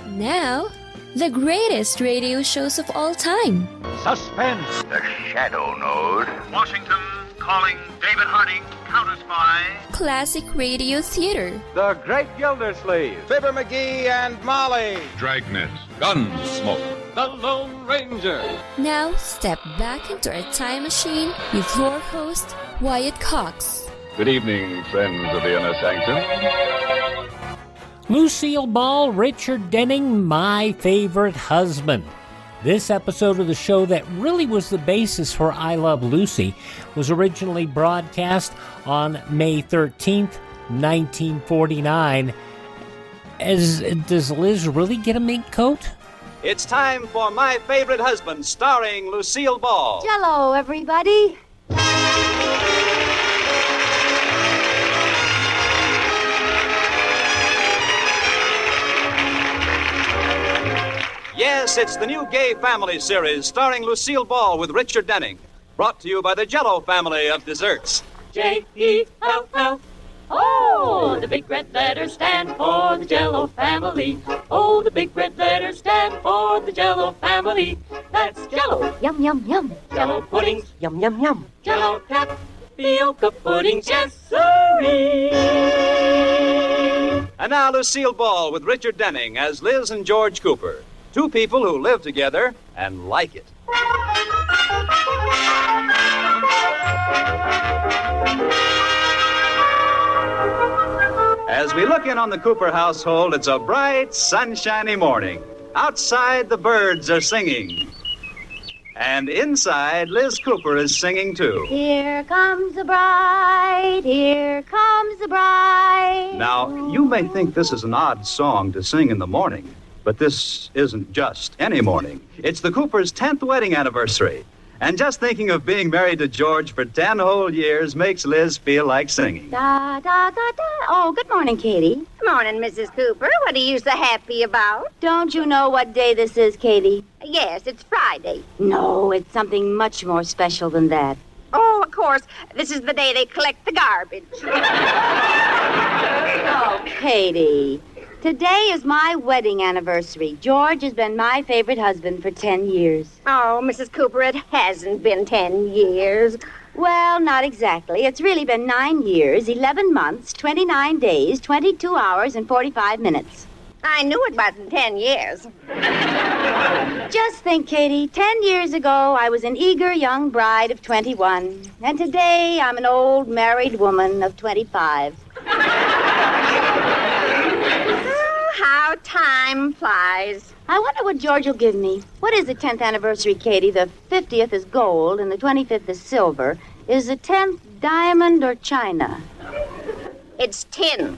Now, the greatest radio shows of all time. Suspense. The Shadow Node. Washington calling David Harding, counter-spy. Classic radio theater. The Great Gildersleeve. Fibber McGee and Molly. Dragnet. Gunsmoke. The Lone Ranger. Now, step back into our time machine with your host, Wyatt Cox. Good evening, friends of the Inner Sanctum. Lucille-ball, Richard Denning, my favorite husband. This episode of the show that really was the basis for I Love Lucy was originally broadcast on May 13th, 1949. Does Liz really get a mink coat? It's time for My Favorite Husband, starring Lucille Ball. Jello, everybody. Yes, it's the new Gay Family series starring Lucille Ball with Richard Denning. Brought to you by the Jello family of desserts. J-E-L-L. Oh, the big red letters stand for the Jello family. Oh, the big red letters stand for the Jello family. That's Jello. Yum, yum, yum. Jello puddings. Yum, yum, yum. Jello tapioca puddings. Yes, sirree. And now Lucille Ball with Richard Denning as Liz and George Cooper. Two people who live together and like it. As we look in on the Cooper household, it's a bright, sunshiny morning. Outside, the birds are singing. And inside, Liz Cooper is singing too. Here comes the bride, here comes the bride. Now, you may think this is an odd song to sing in the morning, but this isn't just any morning. It's the Coopers' 10th wedding anniversary. And just thinking of being married to George for 10 whole years makes Liz feel like singing. Da, da, da, da. Oh, good morning, Katie. Good morning, Mrs. Cooper. What are you so happy about? Don't you know what day this is, Katie? Yes, it's Friday. No, it's something much more special than that. Oh, of course. This is the day they collect the garbage. Oh, Katie. Today is my wedding anniversary. George has been my favorite husband for 10 years. Oh, Mrs. Cooper, it hasn't been 10 years. Well, not exactly. It's really been 9 years, 11 months, 29 days, 22 hours, and 45 minutes. I knew it wasn't 10 years. Just think, Katie, 10 years ago, I was an eager young bride of 21. And today, I'm an old married woman of 25. How time flies. I wonder what George will give me. What is the 10th anniversary, Katie? The 50th is gold and the 25th is silver. Is the 10th diamond or china? It's tin.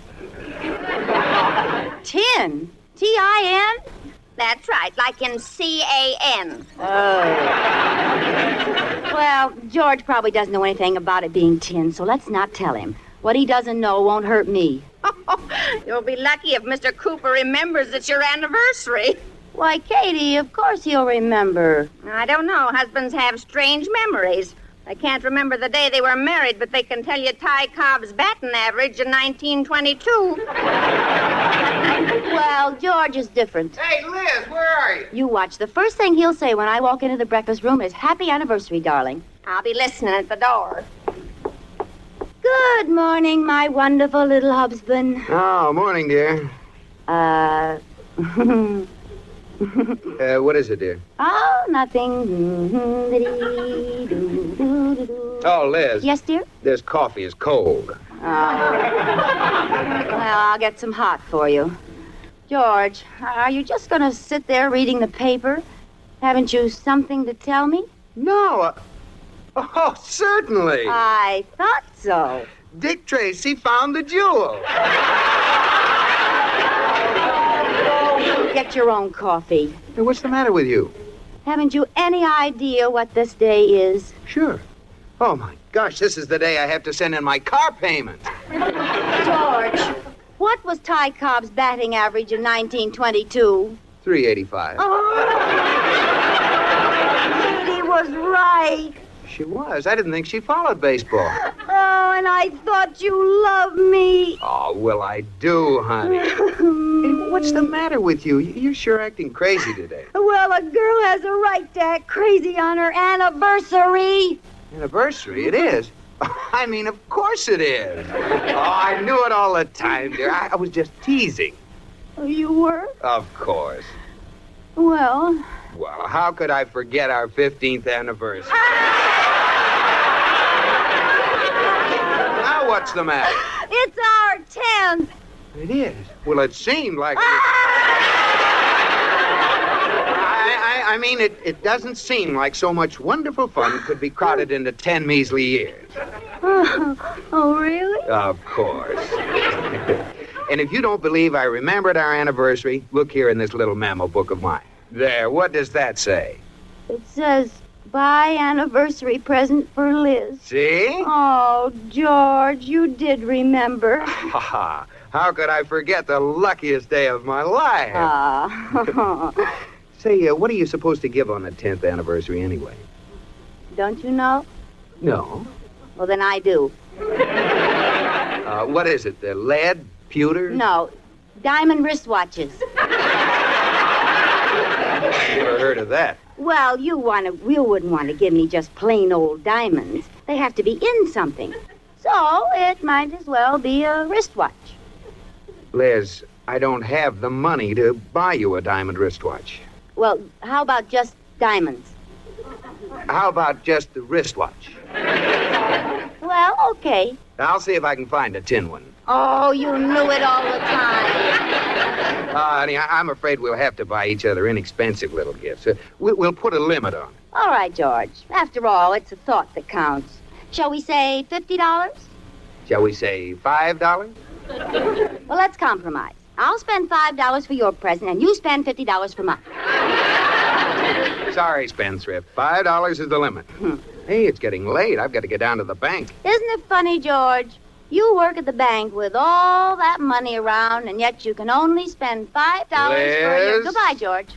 Tin? T-I-N? That's right, like in C-A-N. Oh. Well, George probably doesn't know anything about it being tin, so let's not tell him. What he doesn't know won't hurt me. You'll be lucky if Mr. Cooper remembers it's your anniversary. Why, Katie, of course he'll remember. I don't know. Husbands have strange memories. They can't remember the day they were married, but they can tell you Ty Cobb's batting average in 1922. Well, George is different. Hey, Liz, where are you? You watch. The first thing he'll say when I walk into the breakfast room is, "Happy anniversary, darling." I'll be listening at the door. Good morning, my wonderful little husband. Oh, morning, dear. What is it, dear? Oh, nothing. Oh, Liz. Yes, dear? This coffee is cold. Oh. Well, I'll get some hot for you. George, are you just going to sit there reading the paper? Haven't you something to tell me? No. Oh, certainly. I thought so. Dick Tracy found the jewel. Get your own coffee. Hey, what's the matter with you? Haven't you any idea what this day is? Sure. Oh, my gosh, this is the day I have to send in my car payment. George, what was Ty Cobb's batting average in 1922? 385. Oh, he was right. She was. I didn't think she followed baseball. Oh, and I thought you loved me. Oh, well, I do, honey. Hey, what's the matter with you? You're sure acting crazy today. Well, a girl has a right to act crazy on her anniversary. Anniversary? It is. I mean, of course it is. Oh, I knew it all the time, dear. I was just teasing. Oh, you were? Of course. Well, How could I forget our 15th anniversary? Now what's the matter? it's our 10th. It is. Well, it seemed like it. I mean, it doesn't seem like so much wonderful fun could be crowded into 10 measly years. Oh, really? Of course. And if you don't believe I remembered our anniversary, look here in this little memo book of mine. There, what does that say? It says, buy anniversary present for Liz. See? Oh, George, you did remember. Ha! How could I forget the luckiest day of my life? Say, what are you supposed to give on the 10th anniversary anyway? Don't you know? No. Well, then I do. What is it, the lead? Pewter? No, diamond wristwatches. Never heard of that. Well, you wouldn't want to give me just plain old diamonds. They have to be in something. So it might as well be a wristwatch. Liz, I don't have the money to buy you a diamond wristwatch. Well, how about just diamonds? How about just the wristwatch? Well, okay. I'll see if I can find a tin one. Oh, you knew it all the time. Honey, I'm afraid we'll have to buy each other inexpensive little gifts. We'll put a limit on it. All right, George. After all, it's a thought that counts. Shall we say $50? Shall we say $5? Well, let's compromise. I'll spend $5 for your present, and you spend $50 for mine. Sorry, spendthrift. $5 is the limit. Hey, it's getting late. I've got to get down to the bank. Isn't it funny, George? You work at the bank with all that money around, and yet you can only spend $5 for your... Liz? Goodbye, George.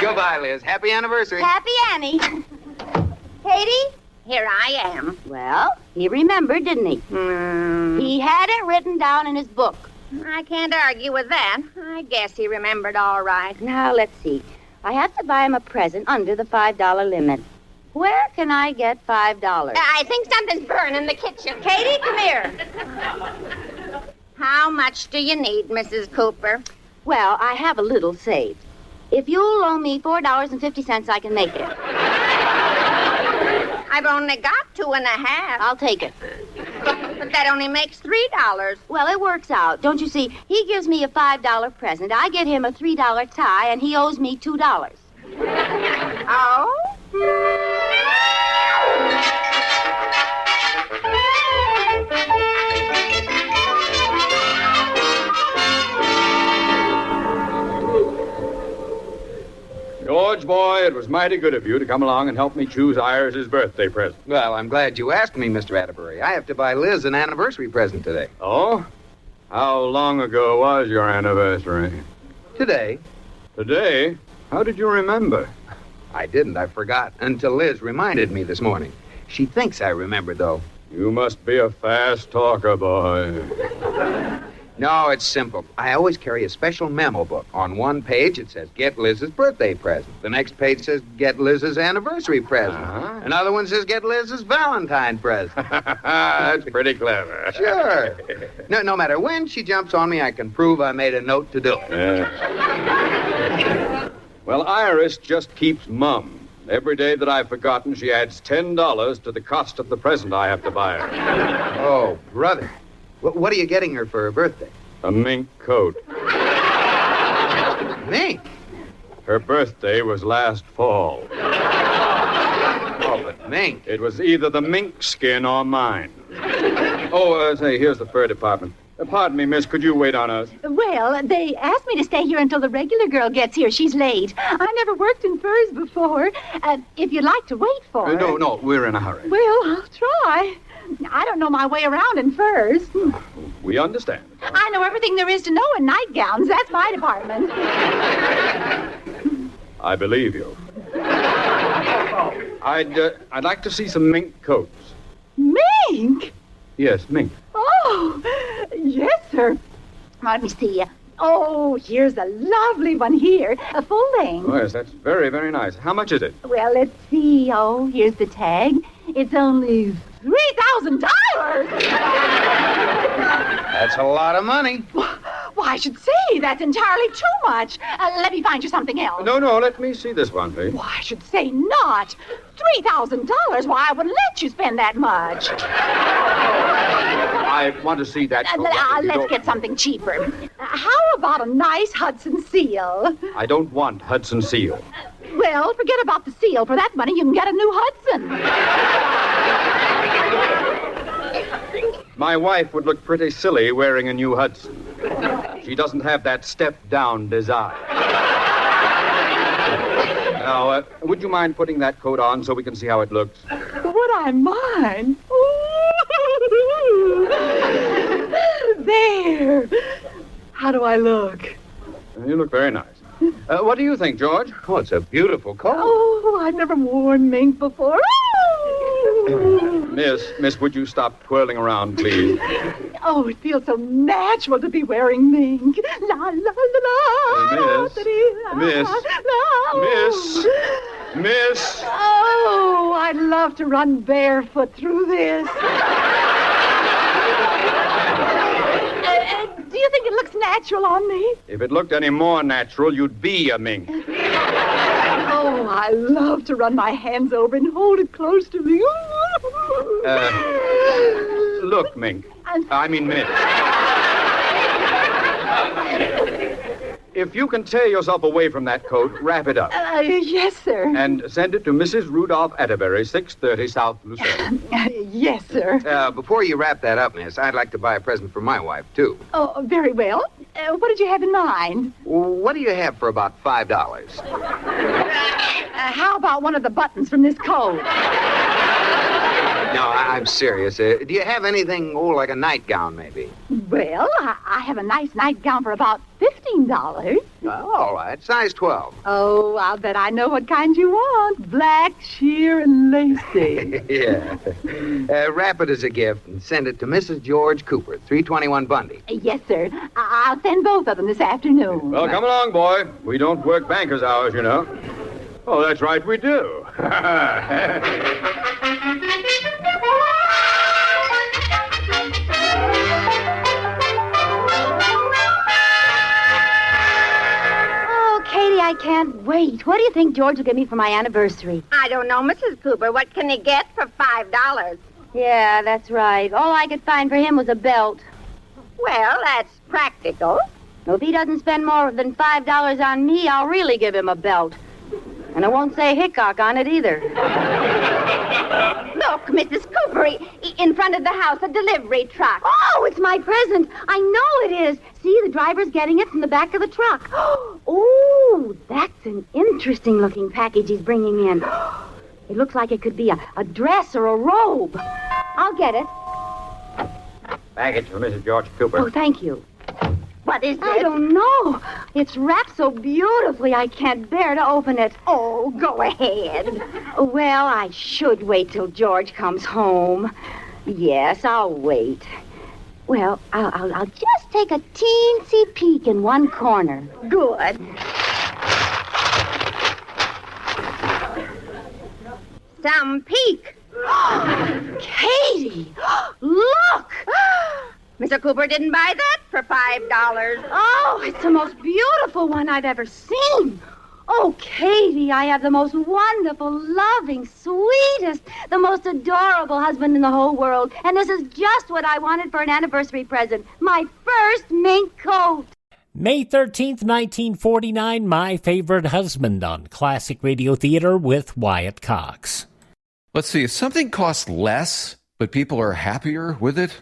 Goodbye, Liz. Happy anniversary. Happy Annie. Katie? Here I am. Well, he remembered, didn't he? He had it written down in his book. I can't argue with that. I guess he remembered all right. Now, let's see. I have to buy him a present under the $5 limit. Where can I get $5? I think something's burning in the kitchen. Katie, come here. How much do you need, Mrs. Cooper? Well, I have a little saved. If you'll loan me $4.50, I can make it. I've only got 2.5. I'll take it. But that only makes $3. Well, it works out. Don't you see? He gives me a $5 present. I get him a $3 tie, and he owes me $2. Oh? George, boy, it was mighty good of you to come along and help me choose Iris's birthday present. Well, I'm glad you asked me, Mr. Atterbury. I have to buy Liz an anniversary present today. Oh? How long ago was your anniversary? Today? Today? How did you remember? I didn't. I forgot until Liz reminded me this morning. She thinks I remember, though. You must be a fast talker, boy. No, it's simple. I always carry a special memo book. On one page, it says, get Liz's birthday present. The next page says, get Liz's anniversary present. Another one says, get Liz's Valentine present. That's pretty clever. Sure. No matter when she jumps on me, I can prove I made a note to do it. Well, Iris just keeps mum. Every day that I've forgotten, she adds $10 to the cost of the present I have to buy her. Oh, brother. What are you getting her for her birthday? A mink coat. Mink? Her birthday was last fall. Oh, but mink. It was either the mink skin or mine. Oh, say, here's the fur department. Pardon me, miss, could you wait on us? Well, they asked me to stay here until the regular girl gets here. She's late. I never worked in furs before. If you'd like to wait for her... No, we're in a hurry. Well, I'll try. I don't know my way around in furs. We understand. I know everything there is to know in nightgowns. That's my department. I believe you. I'd like to see some mink coats. Mink? Yes, mink. Oh, yes, sir. Let me see. Oh, here's a lovely one here. A full length. Oh, yes, that's very, very nice. How much is it? Well, let's see. Oh, here's the tag. It's only $3,000. That's a lot of money. Why, I should say that's entirely too much. Let me find you something else. No, let me see this one, please. Why, I should say not. $3,000. Why, I wouldn't let you spend that much. I want to see that coat. Let's get something cheaper. How about a nice Hudson seal? I don't want Hudson seal. Well, forget about the seal. For that money, you can get a new Hudson. My wife would look pretty silly wearing a new Hudson. She doesn't have that step-down design. Now, would you mind putting that coat on so we can see how it looks? Would I mind? There. How do I look? You look very nice. What do you think, George? Oh, it's a beautiful coat. Oh, I've never worn mink before. Miss, would you stop twirling around, please? Oh, it feels so natural to be wearing mink. La, la, la, la. Miss. Oh, I'd love to run barefoot through this. Do you think it looks natural on me? If it looked any more natural, you'd be a mink. Oh, I love to run my hands over and hold it close to me. Look, Mink. I mean, Miss. If you can tear yourself away from that coat, wrap it up. Yes, sir. And send it to Mrs. Rudolph Atterbury, 630 South Lucille. Yes, sir. Before you wrap that up, Miss, I'd like to buy a present for my wife, too. Oh, very well. What did you have in mind? What do you have for about $5? How about one of the buttons from this coat? No, I'm serious. Do you have anything, like a nightgown, maybe? Well, I have a nice nightgown for about $15. Well, all right. Size 12. Oh, I'll bet I know what kind you want. Black, sheer, and lacy. Yeah. Wrap it as a gift and send it to Mrs. George Cooper, 321 Bundy. Yes, sir. I'll send both of them this afternoon. Well, come along, boy. We don't work banker's hours, you know. Oh, that's right, we do. I can't wait. What do you think George will get me for my anniversary? I don't know, Mrs. Cooper. What can he get for $5? Yeah, that's right. All I could find for him was a belt. Well, that's practical. Well, if he doesn't spend more than $5 on me, I'll really give him a belt. And I won't say Hickok on it either. Look, Mrs. Cooper, in front of the house, a delivery truck. Oh, it's my present. I know it is. See, the driver's getting it from the back of the truck. Oh, that's an interesting-looking package he's bringing in. It looks like it could be a dress or a robe. I'll get it. Package for Mrs. George Cooper. Oh, thank you. What is it? I don't know. It's wrapped so beautifully I can't bear to open it. Oh, go ahead. Well, I should wait till George comes home. Yes, I'll wait. Well, I'll just take a teensy peek in one corner. Good. Some peek. Katie! Look! Mr. Cooper didn't buy that for $5. Oh, it's the most beautiful one I've ever seen. Oh, Katie, I have the most wonderful, loving, sweetest, the most adorable husband in the whole world. And this is just what I wanted for an anniversary present. My first mink coat. May 13th, 1949, My Favorite Husband on Classic Radio Theater with Wyatt Cox. Let's see, if something costs less, but people are happier with it,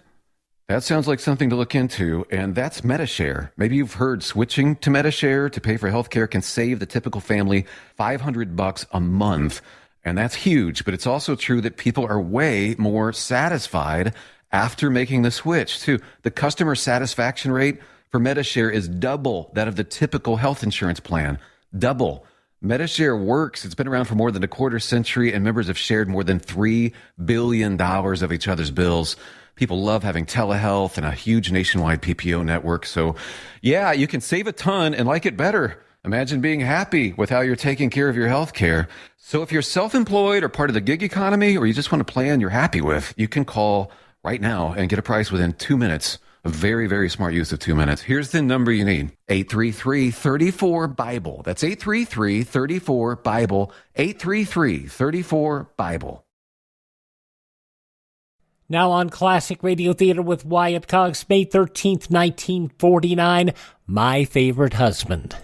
that sounds like something to look into, and that's MediShare. Maybe you've heard switching to MediShare to pay for healthcare can save the typical family $500 a month, and that's huge, but it's also true that people are way more satisfied after making the switch, too. The customer satisfaction rate for MediShare is double that of the typical health insurance plan. Double. Medi-Share works. It's been around for more than a quarter century, and members have shared more than $3 billion of each other's bills. People love having telehealth and a huge nationwide PPO network. So, yeah, you can save a ton and like it better. Imagine being happy with how you're taking care of your health care. So if you're self-employed or part of the gig economy, or you just want a plan you're happy with, you can call right now and get a price within 2 minutes. A very, very smart use of 2 minutes. Here's the number you need. 833-34-BIBLE. That's 833-34-BIBLE. 833-34-BIBLE. Now on Classic Radio Theater with Wyatt Cox, May 13th, 1949, My Favorite Husband.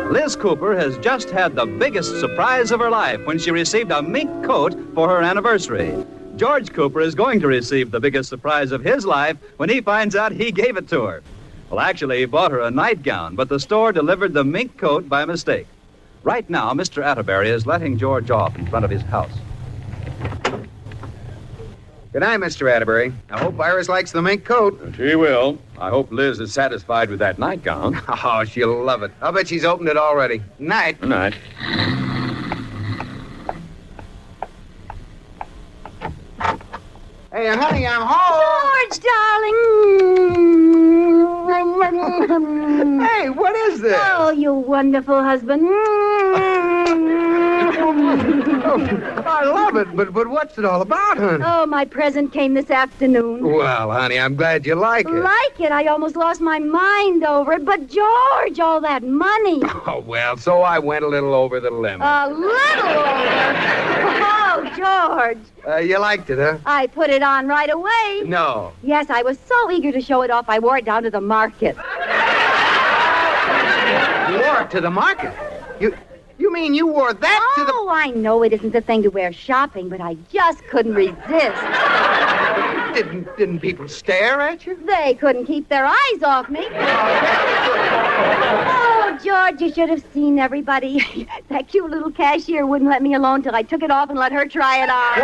Liz Cooper has just had the biggest surprise of her life when she received a mink coat for her anniversary. George Cooper is going to receive the biggest surprise of his life when he finds out he gave it to her. Well, actually, he bought her a nightgown, but the store delivered the mink coat by mistake. Right now, Mr. Atterbury is letting George off in front of his house. Good night, Mr. Atterbury. I hope Iris likes the mink coat. She will. I hope Liz is satisfied with that nightgown. Oh, she'll love it. I'll bet she's opened it already. Night. Good night. Hey, honey, I'm home. George, darling. Hey, what is this? Oh, you wonderful husband. I love it, but what's it all about, honey? Oh, my present came this afternoon. Well, honey, I'm glad you like it. Like it? I almost lost my mind over it. But, George, all that money. Oh, well, so I went a little over the limit. A little over? Oh, George. You liked it, huh? I put it on right away. No. Yes, I was so eager to show it off, I wore it down to the market. You wore it to the market? You mean you wore that to the... Oh, I know it isn't the thing to wear shopping, but I just couldn't resist. Didn't people stare at you? They couldn't keep their eyes off me. Oh, George, you should have seen everybody. That cute little cashier wouldn't let me alone till I took it off and let her try it on.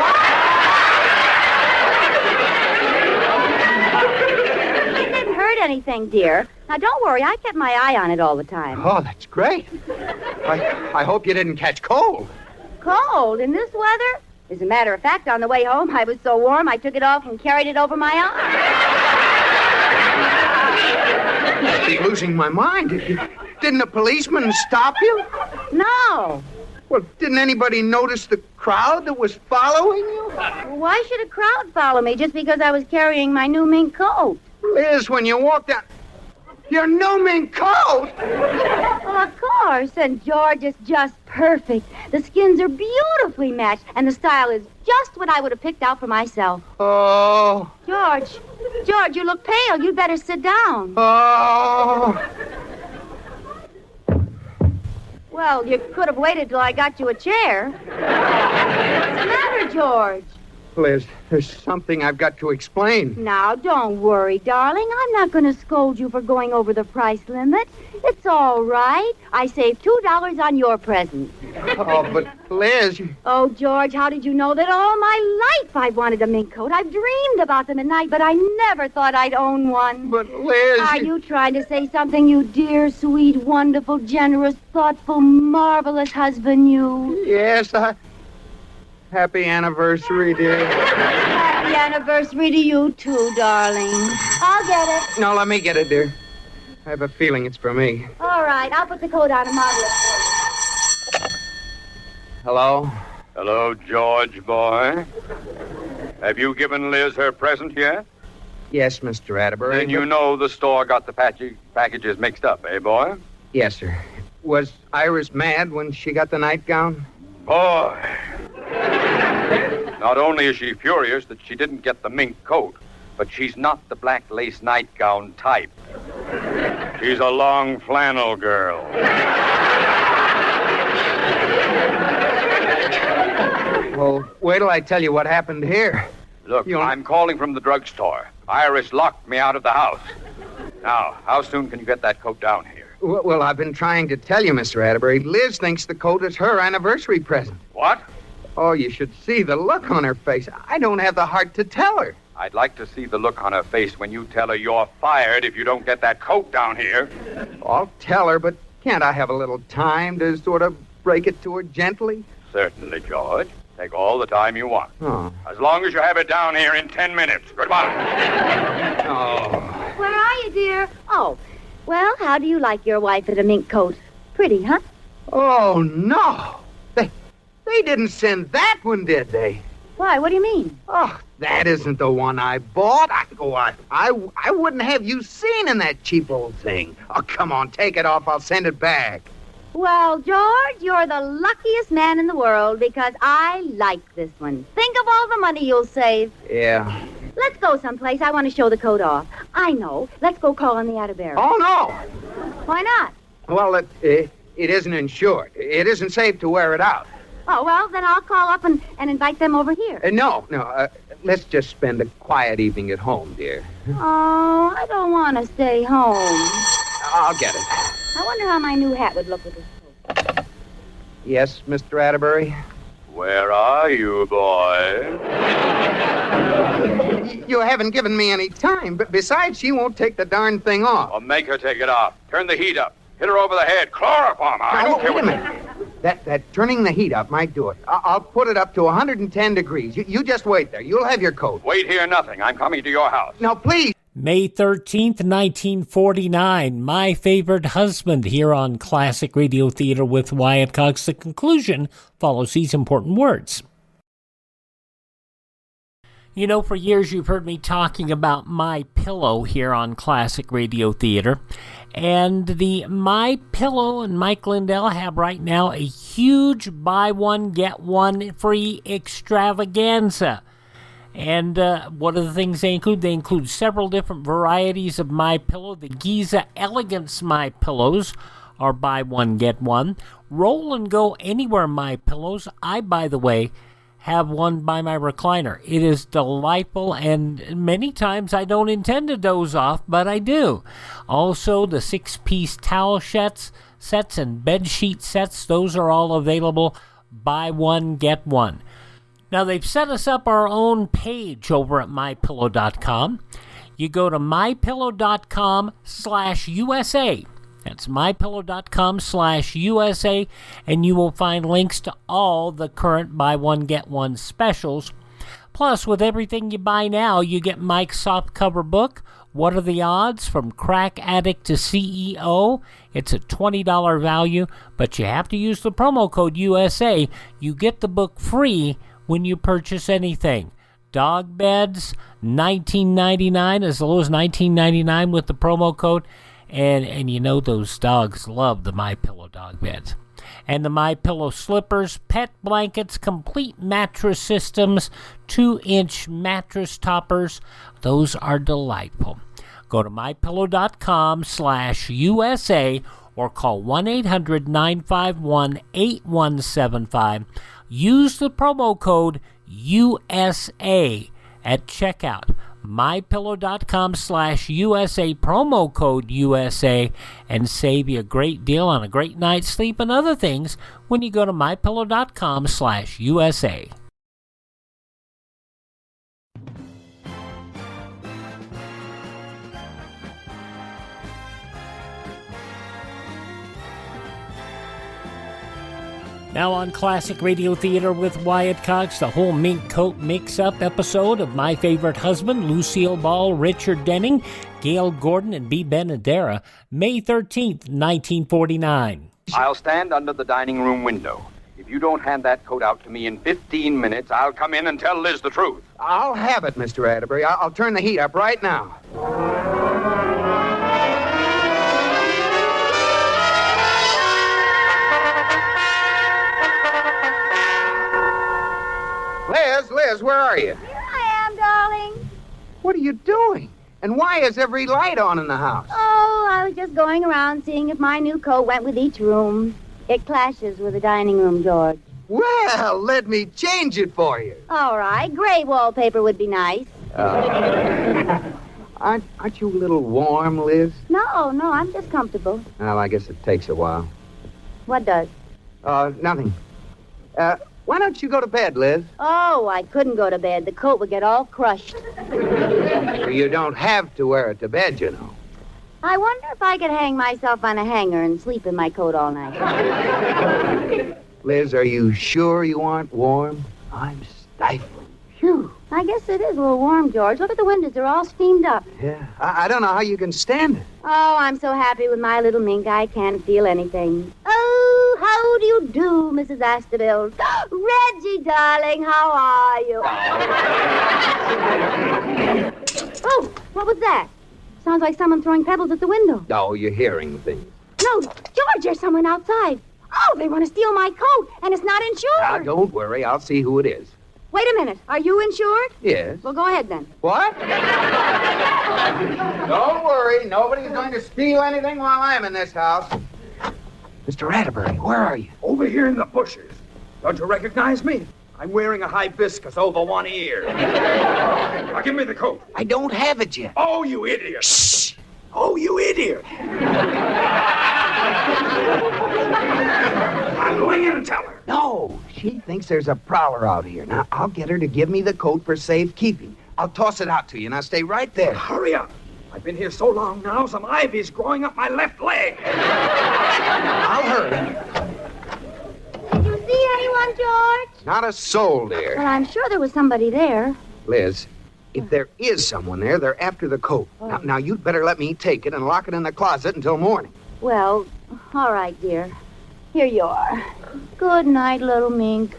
It didn't hurt anything, dear. Now, don't worry. I kept my eye on it all the time. Oh, that's great. I hope you didn't catch cold. Cold? In this weather? As a matter of fact, on the way home, I was so warm, I took it off and carried it over my arm. I'd be losing my mind. Didn't a policeman stop you? No. Well, didn't anybody notice the crowd that was following you? Why should a crowd follow me just because I was carrying my new mink coat? Liz, when you walked down... Your new mink coat? Well, of course. And George is just perfect. The skins are beautifully matched, and the style is just what I would have picked out for myself. Oh. George, you look pale. You'd better sit down. Oh. Well, you could have waited till I got you a chair. What's the matter, George? Liz, there's something I've got to explain. Now, don't worry, darling. I'm not going to scold you for going over the price limit. It's all right. I saved $2 on your present. Oh, but Liz... Oh, George, how did you know that all my life I've wanted a mink coat? I've dreamed about them at night, but I never thought I'd own one. But, Liz... Are you trying to say something, you dear, sweet, wonderful, generous, thoughtful, marvelous husband, you? Yes, Happy anniversary, dear. Happy anniversary to you, too, darling. I'll get it. No, let me get it, dear. I have a feeling it's for me. All right, I'll put the coat on and model it for you. Hello? Hello, George, boy. Have you given Liz her present yet? Yes, Mr. Atterbury. Then you know the store got the packages mixed up, eh, boy? Yes, sir. Was Iris mad when she got the nightgown? Boy. Not only is she furious that she didn't get the mink coat, but she's not the black lace nightgown type. She's a long flannel girl. Well, wait till I tell you what happened here. Look, I'm calling from the drugstore. Iris locked me out of the house. Now, how soon can you get that coat down here? Well, I've been trying to tell you, Mr. Atterbury. Liz thinks the coat is her anniversary present. What? Oh, you should see the look on her face. I don't have the heart to tell her. I'd like to see the look on her face when you tell her you're fired if you don't get that coat down here. I'll tell her, but can't I have a little time to sort of break it to her gently? Certainly, George. Take all the time you want. Oh. As long as you have it down here in 10 minutes. Goodbye. Oh. Where are you, dear? Oh, well, how do you like your wife in a mink coat? Pretty, huh? Oh, no. They didn't send that one, did they? Why? What do you mean? Oh, that isn't the one I bought. I wouldn't have you seen in that cheap old thing. Oh, come on, take it off. I'll send it back. Well, George, you're the luckiest man in the world because I like this one. Think of all the money you'll save. Yeah. Let's go someplace. I want to show the coat off. I know. Let's go call on the Atterbury. Oh, no. Why not? Well, it isn't insured. It isn't safe to wear it out. Oh, well, then I'll call up and invite them over here. No. Let's just spend a quiet evening at home, dear. Oh, I don't want to stay home. I'll get it. I wonder how my new hat would look with this coat. Yes, Mr. Atterbury? Where are you, boy? You haven't given me any time, but besides, she won't take the darn thing off. Well, make her take it off. Turn the heat up. Hit her over the head. Chloroform her. I don't care wait a minute. That turning the heat up might do it. I'll put it up to 110 degrees. You just wait there. You'll have your coat. Wait here, nothing. I'm coming to your house. Now, please. May 13th, 1949, My Favorite Husband, here on Classic Radio Theater with Wyatt Cox. The conclusion follows these important words. You know, for years you've heard me talking about My Pillow here on Classic Radio Theater. And the My Pillow and Mike Lindell have right now a huge buy one, get one free extravaganza. And what are the things they include? They include several different varieties of My Pillow. The Giza Elegance My Pillows are buy one, get one. Roll and Go Anywhere My Pillows. I, by the way, have one by my recliner. It is delightful, and many times I don't intend to doze off, but I do. Also, the 6-piece towel sets and bed sheet sets, those are all available. Buy one, get one. Now, they've set us up our own page over at MyPillow.com. You go to MyPillow.com/USA. That's MyPillow.com/USA, and you will find links to all the current buy one, get one specials. Plus, with everything you buy now, you get Mike's softcover book, What Are the Odds? From Crack Addict to CEO. It's a $20 value, but you have to use the promo code USA. You get the book free when you purchase anything. Dog beds, $19.99, as low as $19.99 with the promo code. And you know those dogs love the MyPillow dog beds. And the MyPillow slippers, pet blankets, complete mattress systems, 2-inch mattress toppers. Those are delightful. Go to MyPillow.com/USA or call 1-800-951-8175. Use the promo code USA at checkout. MyPillow.com/USA, promo code USA, and save you a great deal on a great night's sleep and other things when you go to MyPillow.com/USA. Now on Classic Radio Theater with Wyatt Cox, the whole Mink Coat mix-up episode of My Favorite Husband, Lucille Ball, Richard Denning, Gail Gordon, and B. Benadera, May 13th, 1949. I'll stand under the dining room window. If you don't hand that coat out to me in 15 minutes, I'll come in and tell Liz the truth. I'll have it, Mr. Atterbury. I'll turn the heat up right now. Liz, where are you? Here I am, darling. What are you doing? And why is every light on in the house? Oh, I was just going around seeing if my new coat went with each room. It clashes with the dining room, George. Well, let me change it for you. All right, gray wallpaper would be nice. Aren't you a little warm, Liz? No, I'm just comfortable. Well, I guess it takes a while. What does? Nothing. Why don't you go to bed, Liz? Oh, I couldn't go to bed. The coat would get all crushed. You don't have to wear it to bed, you know. I wonder if I could hang myself on a hanger and sleep in my coat all night. Liz, are you sure you aren't warm? I'm stifling. Phew. I guess it is a little warm, George. Look at the windows. They're all steamed up. Yeah, I don't know how you can stand it. Oh, I'm so happy with my little mink, I can't feel anything. Oh, how do you do, Mrs. Astorbilt? Reggie, darling, how are you? Oh, what was that? Sounds like someone throwing pebbles at the window. Oh, you're hearing things. No, George, there's someone outside. Oh, they want to steal my coat, and it's not insured. Now, don't worry. I'll see who it is. Wait a minute. Are you insured? Yes. Well, go ahead then. What? Don't worry. Nobody's going to steal anything while I'm in this house. Mr. Atterbury, where are you? Over here in the bushes. Don't you recognize me? I'm wearing a hibiscus over one ear. Now give me the coat. I don't have it yet. Oh, you idiot. Shh. Oh, you idiot. I'm going in and tell her. No, she thinks there's a prowler out here. Now, I'll get her to give me the coat for safekeeping. I'll toss it out to you. Now, stay right there. Hurry up. I've been here so long now, some ivy's growing up my left leg. I'll hurry. Did you see anyone, George? Not a soul, dear. Well, I'm sure there was somebody there. Liz, if there is someone there, they're after the coat. Oh. Now, you'd better let me take it and lock it in the closet until morning. Well, all right, dear. Here you are. Good night, little mink.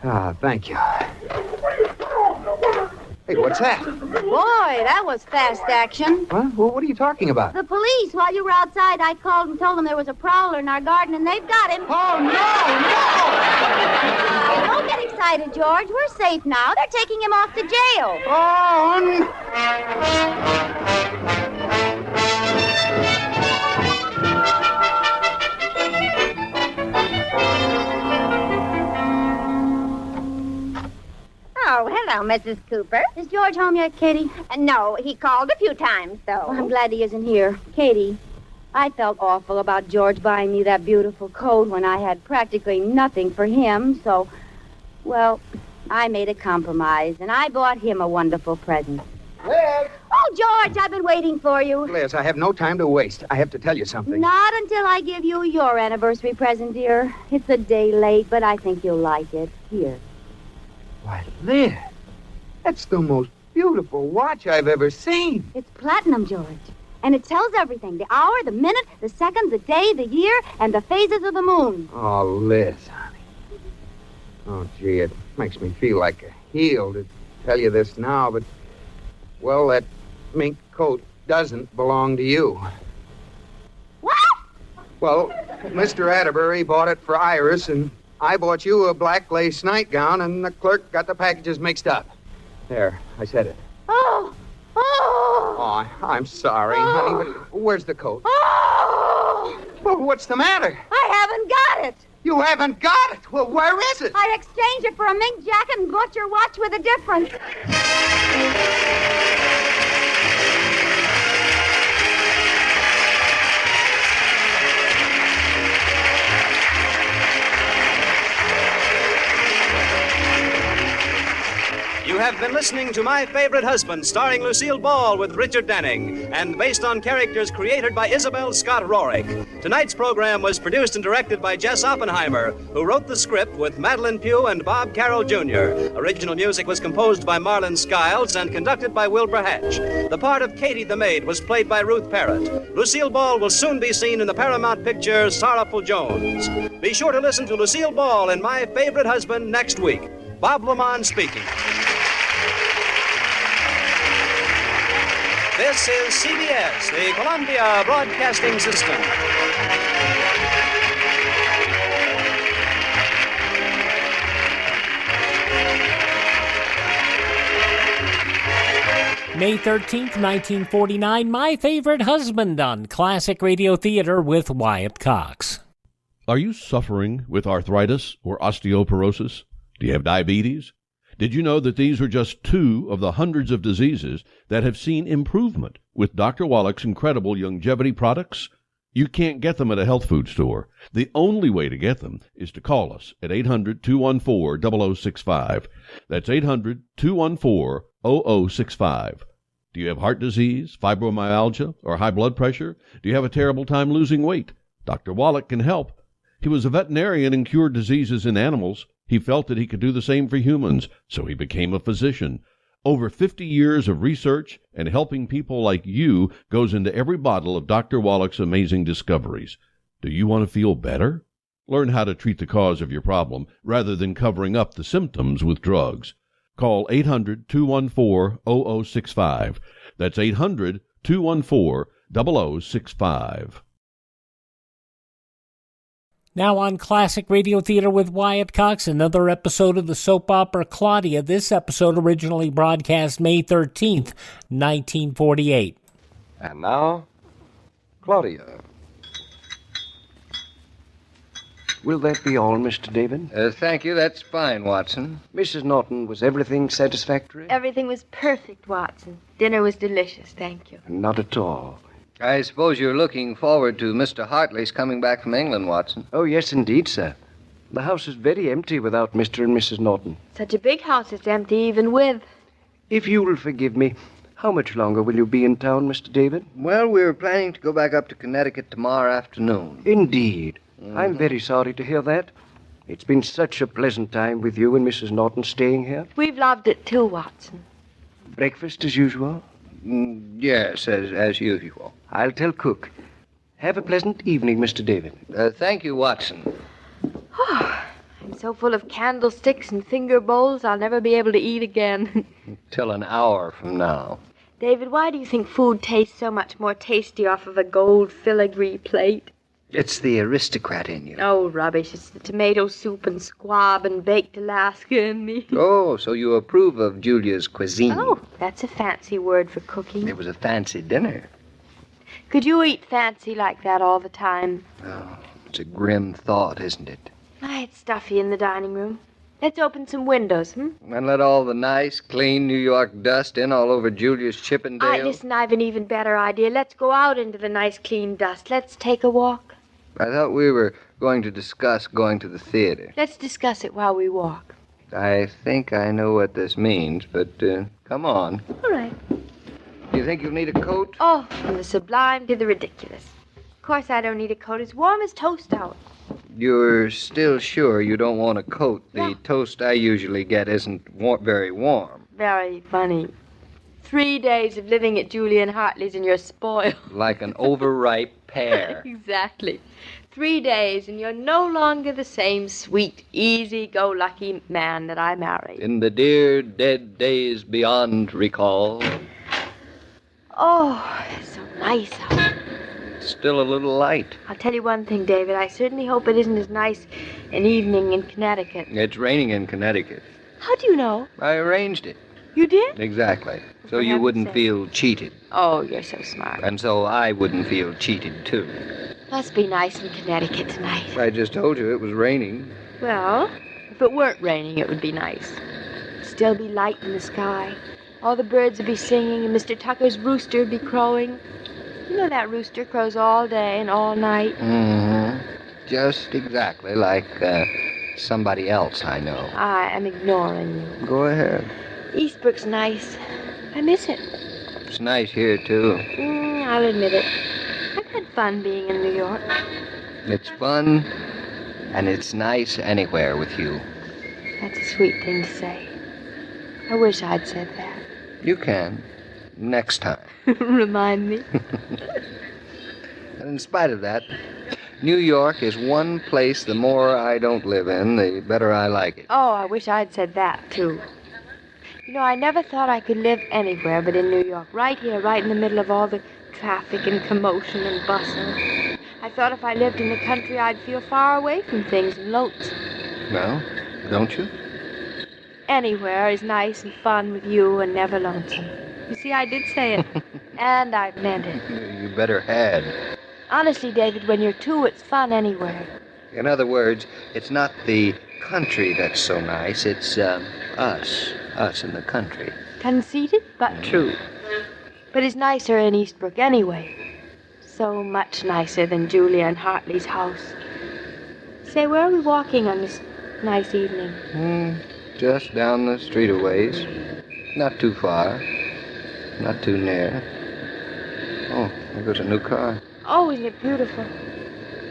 Ah, thank you. Hey, what's that? Boy, that was fast action. Huh? Well, what are you talking about? The police, while you were outside, I called and told them there was a prowler in our garden, and they've got him. Oh, no! Don't get excited, George. We're safe now. They're taking him off to jail. Oh, Oh, hello, Mrs. Cooper. Is George home yet, Katie? No, he called a few times, though. Oh, I'm glad he isn't here. Katie, I felt awful about George buying me that beautiful coat when I had practically nothing for him, so, well, I made a compromise, and I bought him a wonderful present. Liz! Oh, George, I've been waiting for you. Liz, I have no time to waste. I have to tell you something. Not until I give you your anniversary present, dear. It's a day late, but I think you'll like it. Here. Why, Liz, that's the most beautiful watch I've ever seen. It's platinum, George. And it tells everything. The hour, the minute, the second, the day, the year, and the phases of the moon. Oh, Liz, honey. Oh, gee, it makes me feel like a heel to tell you this now, but, well, that mink coat doesn't belong to you. What? Well, Mr. Atterbury bought it for Iris, and I bought you a black lace nightgown, and the clerk got the packages mixed up. There, I said it. Oh! Oh! Oh, I'm sorry, honey, but where's the coat? Oh! Well, what's the matter? I haven't got it. You haven't got it? Well, where is it? I exchanged it for a mink jacket and bought your watch with a difference. You have been listening to My Favorite Husband, starring Lucille Ball with Richard Denning, and based on characters created by Isabel Scott Rorick. Tonight's program was produced and directed by Jess Oppenheimer, who wrote the script with Madeline Pugh and Bob Carroll Jr. Original music was composed by Marlon Skiles and conducted by Wilbur Hatch. The part of Katie the Maid was played by Ruth Parrott. Lucille Ball will soon be seen in the Paramount picture Sorrowful Jones. Be sure to listen to Lucille Ball in My Favorite Husband next week. Bob Lamont speaking. This is CBS, the Columbia Broadcasting System. May 13th, 1949, My Favorite Husband on Classic Radio Theater with Wyatt Cox. Are you suffering with arthritis or osteoporosis? Do you have diabetes? Did you know that these are just two of the hundreds of diseases that have seen improvement with Dr. Wallach's incredible longevity products? You can't get them at a health food store. The only way to get them is to call us at 800-214-0065. That's 800-214-0065. Do you have heart disease, fibromyalgia, or high blood pressure? Do you have a terrible time losing weight? Dr. Wallach can help. He was a veterinarian and cured diseases in animals. He felt that he could do the same for humans, so he became a physician. Over 50 years of research and helping people like you goes into every bottle of Dr. Wallach's amazing discoveries. Do you want to feel better? Learn how to treat the cause of your problem rather than covering up the symptoms with drugs. Call 800-214-0065. That's 800-214-0065. Now on Classic Radio Theater with Wyatt Cox, another episode of the soap opera Claudia. This episode originally broadcast May 13th, 1948. And now, Claudia. Will that be all, Mr. David? Thank you. That's fine, Watson. Mrs. Norton, was everything satisfactory? Everything was perfect, Watson. Dinner was delicious, thank you. Not at all. I suppose you're looking forward to Mr. Hartley's coming back from England, Watson. Oh, yes, indeed, sir. The house is very empty without Mr. and Mrs. Norton. Such a big house, it's empty even with. If you will forgive me, how much longer will you be in town, Mr. David? Well, we're planning to go back up to Connecticut tomorrow afternoon. Indeed. I'm very sorry to hear that. It's been such a pleasant time with you and Mrs. Norton staying here. We've loved it too, Watson. Breakfast as usual? Yes, as usual. I'll tell cook. Have a pleasant evening, Mr. David. Thank you, Watson. I'm so full of candlesticks and finger bowls, I'll never be able to eat again. Till an hour from now. David, why do you think food tastes so much more tasty off of a gold filigree plate? It's the aristocrat in you. Oh, rubbish. It's the tomato soup and squab and baked Alaska in me. Oh, so you approve of Julia's cuisine. Oh, that's a fancy word for cooking. It was a fancy dinner. Could you eat fancy like that all the time? Oh, it's a grim thought, isn't it? It's stuffy in the dining room. Let's open some windows, And let all the nice, clean New York dust in all over Julia's Chippendale. Listen, I've an even better idea. Let's go out into the nice, clean dust. Let's take a walk. I thought we were going to discuss going to the theater. Let's discuss it while we walk. I think I know what this means, but come on. All right. Do you think you'll need a coat? Oh, from the sublime to the ridiculous. Of course I don't need a coat. It's warm as toast out. You're still sure you don't want a coat? The toast I usually get isn't very warm. Very funny. 3 days of living at Julian Hartley's and you're spoiled. Like an overripe pear. Exactly. 3 days and you're no longer the same sweet, easy-go-lucky man that I married. In the dear dead days beyond recall. Oh, it's so nice out. Still a little light. I'll tell you one thing, David. I certainly hope it isn't as nice an evening in Connecticut. It's raining in Connecticut. How do you know? I arranged it. You did? Exactly. So For you heaven's wouldn't sake. feel cheated. Oh, you're so smart. And so I wouldn't feel cheated, too. Must be nice in Connecticut tonight. I just told you it was raining. Well, if it weren't raining, it would be nice. It'd still be light in the sky. All the birds would be singing, and Mr. Tucker's rooster would be crowing. You know that rooster crows all day and all night. Mm-hmm. Just exactly like somebody else I know. I am ignoring you. Go ahead. Eastbrook's nice. I miss it. It's nice here, too. I'll admit it. I've had fun being in New York. It's fun, and it's nice anywhere with you. That's a sweet thing to say. I wish I'd said that. You can. Next time. Remind me. And in spite of that, New York is one place the more I don't live in, the better I like it. Oh, I wish I'd said that, too. You know, I never thought I could live anywhere but in New York. Right here, right in the middle of all the traffic and commotion and bustle. I thought if I lived in the country, I'd feel far away from things and lonesome. Well, don't you? Anywhere is nice and fun with you and never lonesome. You see, I did say it. And I meant it. You better had. Honestly, David, when you're two, it's fun anywhere. In other words, it's not the country that's so nice, it's us in the country. Conceited, but true. But it's nicer in Eastbrook anyway. So much nicer than Julia and Hartley's house. Say, where are we walking on this nice evening? Just down the street a ways. Not too far. Not too near. Oh, there goes a new car. Oh, isn't it beautiful?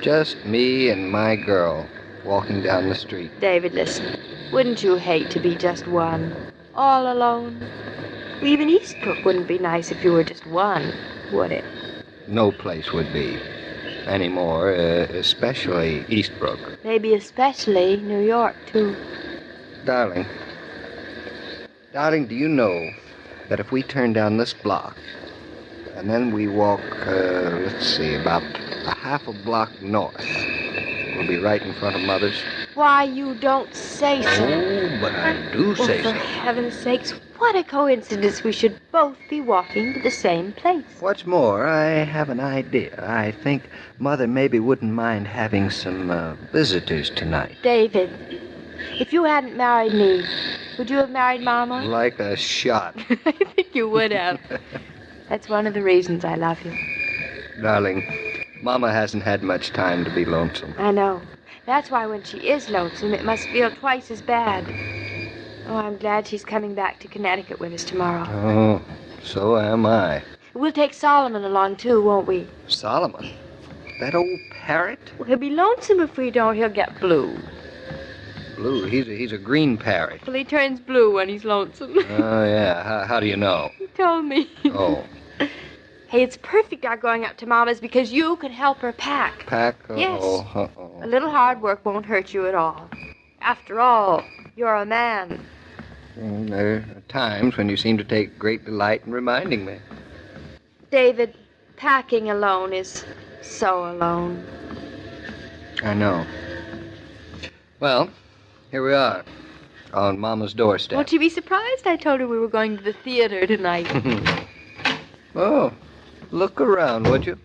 Just me and my girl walking down the street. David, listen. Wouldn't you hate to be just one? All alone? Even Eastbrook wouldn't be nice if you were just one, would it? No place would be. Anymore, especially Eastbrook. Maybe especially New York, too. Darling, do you know that if we turn down this block and then we walk, about a half a block north, we'll be right in front of Mother's? Why, you don't say so. Oh, but I do say For so. heaven's sakes, what a coincidence we should both be walking to the same place. What's more, I have an idea. I think Mother maybe wouldn't mind having some visitors tonight. David, if you hadn't married me, would you have married Mama? Like a shot. I think you would have. That's one of the reasons I love you. Darling, Mama hasn't had much time to be lonesome. I know. That's why when she is lonesome, it must feel twice as bad. Oh, I'm glad she's coming back to Connecticut with us tomorrow. Oh, so am I. We'll take Solomon along, too, won't we? Solomon? That old parrot? Well, he'll be lonesome if we don't. He'll get blue. Blue? He's a green parrot. Well, he turns blue when he's lonesome. Oh, yeah. How do you know? He told me. Oh. Hey, it's perfect our going up to Mama's because you can help her pack. Pack? Yes. Uh-oh. A little hard work won't hurt you at all. After all, you're a man. There are times when you seem to take great delight in reminding me. David, packing alone is so alone. I know. Well, here we are, on Mama's doorstep. Won't you be surprised? I told her we were going to the theater tonight. Oh, look around, would you?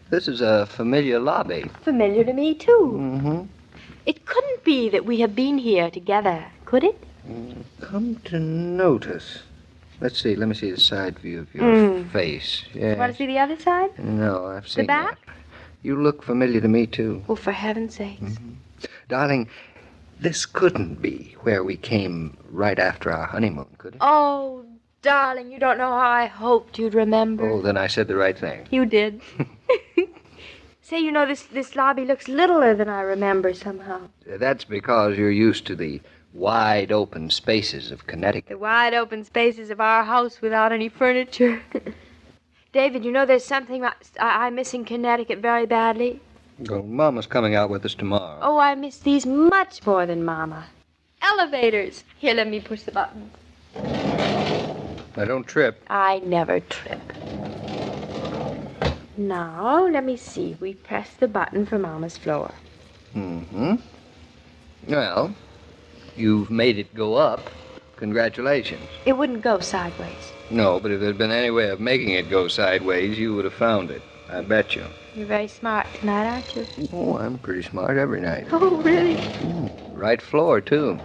This is a familiar lobby. Familiar to me, too. Mm-hmm. It couldn't be that we have been here together, could it? Come to notice. Let me see the side view of your face. Yes. Want to see the other side? No, I've seen The back? that. You look familiar to me, too. Oh, for heaven's sakes. Mm-hmm. Darling, this couldn't be where we came right after our honeymoon, could it? Oh, darling, you don't know how I hoped you'd remember. Oh, then I said the right thing. You did. Say, you know, this lobby looks littler than I remember somehow. That's because you're used to the wide open spaces of Connecticut. The wide open spaces of our house without any furniture. David, you know there's something I miss in Connecticut very badly. Well, Mama's coming out with us tomorrow. Oh, I miss these much more than Mama. Elevators. Here, let me push the button. Now, don't trip. I never trip. Now, let me see. We press the button for Mama's floor. Mm-hmm. Well, you've made it go up. Congratulations. It wouldn't go sideways. No, but if there'd been any way of making it go sideways, you would have found it. I bet you. You're very smart tonight, aren't you? Oh, I'm pretty smart every night. Oh, really? Right floor, too.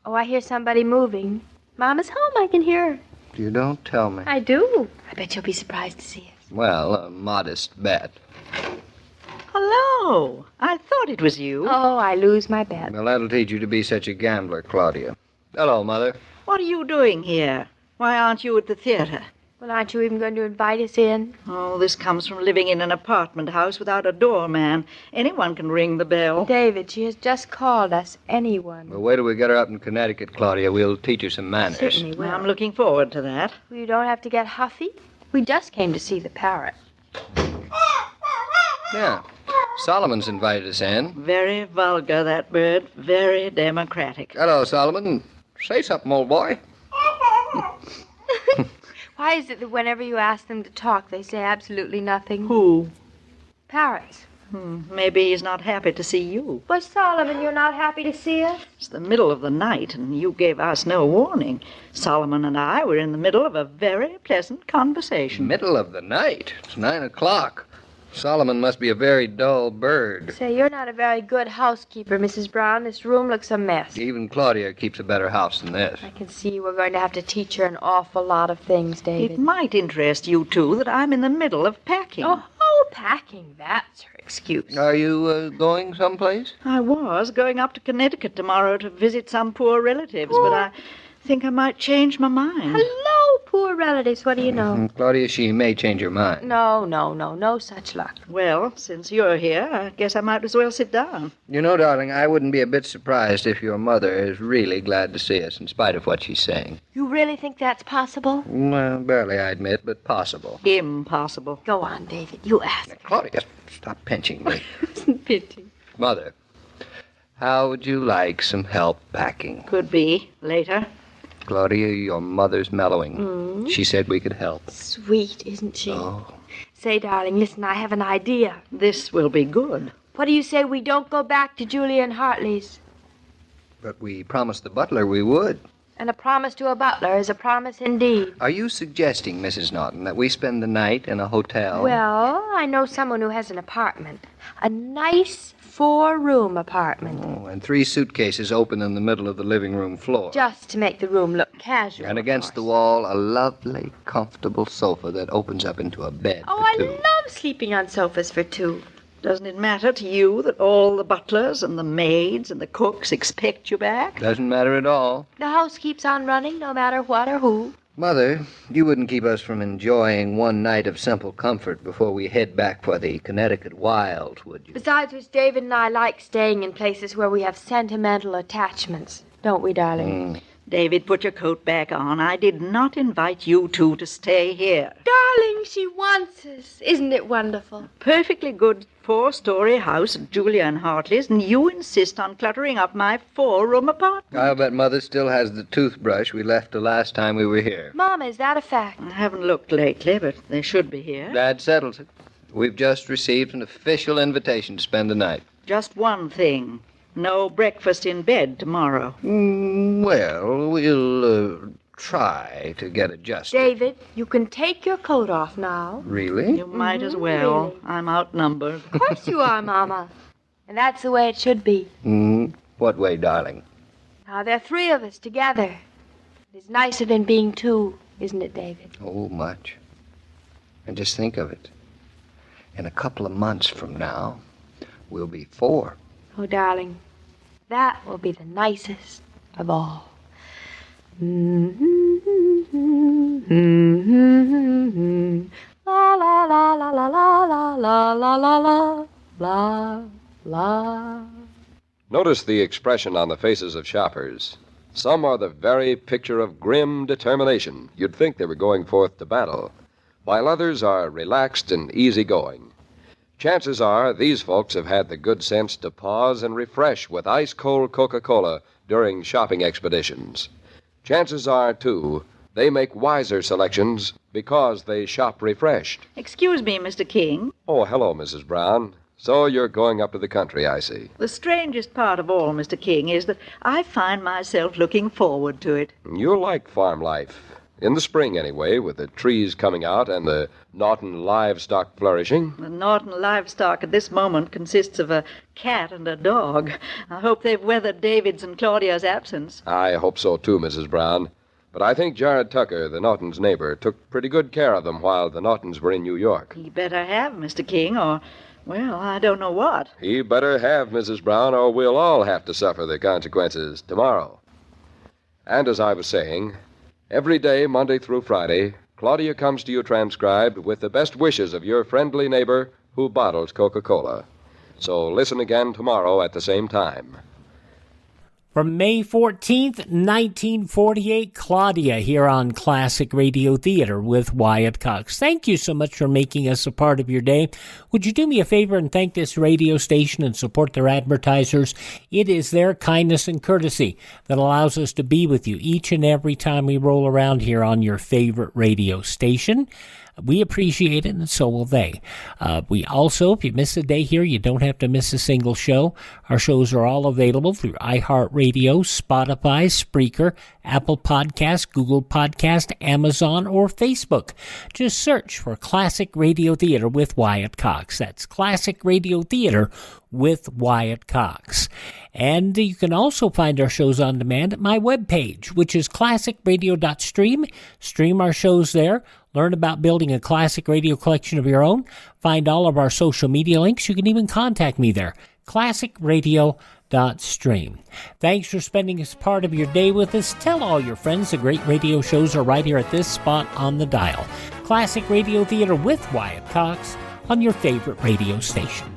Oh, I hear somebody moving. Mama's home, I can hear her. You don't tell me. I do. I bet you'll be surprised to see us. Well, a modest bet. Hello. I thought it was you. Oh, I lose my bet. Well, that'll teach you to be such a gambler, Claudia. Hello, Mother. What are you doing here? Why aren't you at the theater? Well, aren't you even going to invite us in? Oh, this comes from living in an apartment house without a doorman. Anyone can ring the bell. David, she has just called us anyone. Well, wait till we get her up in Connecticut, Claudia. We'll teach her some manners. Certainly will. I'm looking forward to that. Well, you don't have to get huffy. We just came to see the parrot. Yeah. Solomon's invited us in. Very vulgar, that bird. Very democratic. Hello, Solomon. Say something, old boy. Why is it that whenever you ask them to talk, they say absolutely nothing? Who? Parrots. Maybe he's not happy to see you. But Solomon, you're not happy to see us? It's the middle of the night, and you gave us no warning. Solomon and I were in the middle of a very pleasant conversation. Middle of the night? It's 9 o'clock. Solomon must be a very dull bird. Say, you're not a very good housekeeper, Mrs. Brown. This room looks a mess. Even Claudia keeps a better house than this. I can see we're going to have to teach her an awful lot of things, David. It might interest you, too, that I'm in the middle of packing. Oh, packing. That's her excuse. Are you going someplace? I was going up to Connecticut tomorrow to visit some poor relatives, but I think I might change my mind. Hello, poor relatives. What do you know? Claudia, she may change her mind. No such luck. Well, since you're here, I guess I might as well sit down. You know, darling, I wouldn't be a bit surprised if your mother is really glad to see us, in spite of what she's saying. You really think that's possible? Well, barely, I admit, but possible. Impossible. Go on, David. You ask. Now, Claudia, stop pinching me. Pinching. Mother, how would you like some help packing? Could be. Later. Claudia, your mother's mellowing. She said we could help. Sweet, isn't she? Oh. Say, darling, listen, I have an idea. This will be good. What do you say we don't go back to Julia and Hartley's? But we promised the butler we would. And a promise to a butler is a promise indeed. Are you suggesting, Mrs. Norton, that we spend the night in a hotel? Well, I know someone who has an apartment. A nice 4-room apartment. Oh, and 3 suitcases open in the middle of the living room floor. Just to make the room look casual. And against the wall, a lovely, comfortable sofa that opens up into a bed Oh, for 2. I love sleeping on sofas for 2. Doesn't it matter to you that all the butlers and the maids and the cooks expect you back? Doesn't matter at all. The house keeps on running no matter what or who. Mother, you wouldn't keep us from enjoying one night of simple comfort before we head back for the Connecticut wilds, would you? Besides which, David and I like staying in places where we have sentimental attachments. Don't we, darling? David, put your coat back on. I did not invite you two to stay here. Darling, she wants us. Isn't it wonderful? Perfectly good 4-story house at Julia and Hartley's, and you insist on cluttering up my 4-room apartment. I'll bet Mother still has the toothbrush we left the last time we were here. Mama, is that a fact? I haven't looked lately, but they should be here. That settles it. We've just received an official invitation to spend the night. Just one thing. No breakfast in bed tomorrow. Well, we'll try to get adjusted. David, you can take your coat off now. Really? You might as well. Really. I'm outnumbered. Of course you are, Mama. And that's the way it should be. What way, darling? Now, there are 3 of us together. It's nicer than being 2, isn't it, David? Oh, much. And just think of it. In a couple of months from now, we'll be 4. Oh, darling, that will be the nicest of all. La la la la la la la la la la la la. Notice the expression on the faces of shoppers. Some are the very picture of grim determination. You'd think they were going forth to battle, while others are relaxed and easygoing. Chances are these folks have had the good sense to pause and refresh with ice-cold Coca-Cola during shopping expeditions. Chances are, too, they make wiser selections because they shop refreshed. Excuse me, Mr. King. Oh, hello, Mrs. Brown. So you're going up to the country, I see. The strangest part of all, Mr. King, is that I find myself looking forward to it. You'll like farm life. In the spring, anyway, with the trees coming out and the Norton livestock flourishing. The Norton livestock at this moment consists of a cat and a dog. I hope they've weathered David's and Claudia's absence. I hope so, too, Mrs. Brown. But I think Jared Tucker, the Nortons' neighbor, took pretty good care of them while the Nortons were in New York. He better have, Mr. King, or, well, I don't know what. He better have, Mrs. Brown, or we'll all have to suffer the consequences tomorrow. And as I was saying, every day, Monday through Friday, Claudia comes to you transcribed with the best wishes of your friendly neighbor who bottles Coca-Cola. So listen again tomorrow at the same time. From May 14th, 1948, Claudia here on Classic Radio Theater with Wyatt Cox. Thank you so much for making us a part of your day. Would you do me a favor and thank this radio station and support their advertisers? It is their kindness and courtesy that allows us to be with you each and every time we roll around here on your favorite radio station. We appreciate it, and so will they. We also, if you miss a day here, you don't have to miss a single show. Our shows are all available through iHeartRadio, Spotify, Spreaker, Apple Podcast, Google Podcast, Amazon, or Facebook. Just search for Classic Radio Theater with Wyatt Cox. That's Classic Radio Theater with Wyatt Cox. And you can also find our shows on demand at my webpage, which is classicradio.stream. Stream our shows there. Learn about building a classic radio collection of your own. Find all of our social media links. You can even contact me there. classicradio.stream. Thanks for spending this part of your day with us. Tell all your friends the great radio shows are right here at this spot on the dial. Classic Radio Theater with Wyatt Cox on your favorite radio station.